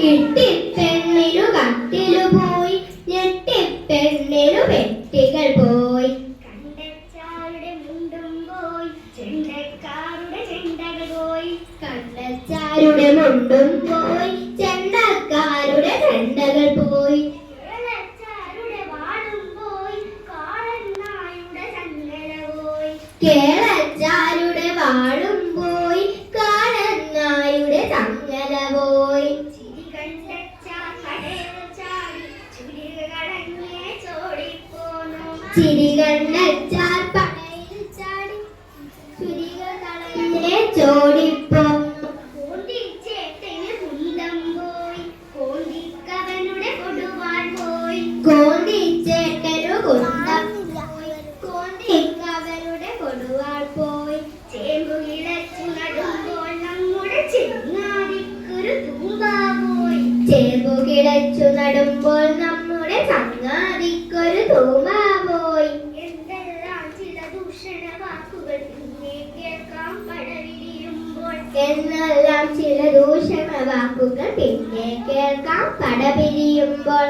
ഇട്ടിപ്പെണ്ണിനു കട്ടിലു പോയി ഞെട്ടിപ്പെണ്ണിനു വെട്ടികൾ പോയി കണ്ടച്ചാരുടെ മുണ്ടും പോയി ചെണ്ടക്കാരുടെ ചെണ്ടകൾ പോയി കണ്ടച്ചാരുടെ മുണ്ടും പോയി ചെണ്ടക്കാരുടെ ചെണ്ടകൾ പോയി കേളച്ചാരുടെ വാളും പോയി കാളനായുടെ ചങ്ങല പോയി ചിരികണ്ണച്ചാർ പടയിൽ ചാടി ചുരിക കളഞ്ഞേ ചോടിപ്പോന്നു കോന്തിച്ചേട്ടന് കുന്തം പോയി കോന്തിക്കവനുടെ കൊടുവാൾ പോയി കോന്തിച്ചേട്ടനു കുന്തം പോയി കോന്തിക്കവനുടെ കൊടുവാൾ പോയി ചേമ്പു കിളച്ചു നടുമ്പോൾ നമ്മുടെ ചെങ്ങാതിക്കൊരു തൂമ്പ പോയി ചേമ്പു കിളച്ചു നടുമ്പോൾ നമ്മുടെ ചങ്ങാതിക്കൊരു തൂമ്പ പോയി എന്തെല്ലാം ചില ദൂഷണ വാക്കുകൾ പിന്നെ കേൾക്കാം പടവിരിയുമ്പോൾ എന്നെല്ലാം ചില ദൂഷണ വാക്കുകൾ പിന്നെ കേൾക്കാം പടപിരിയുമ്പോൾ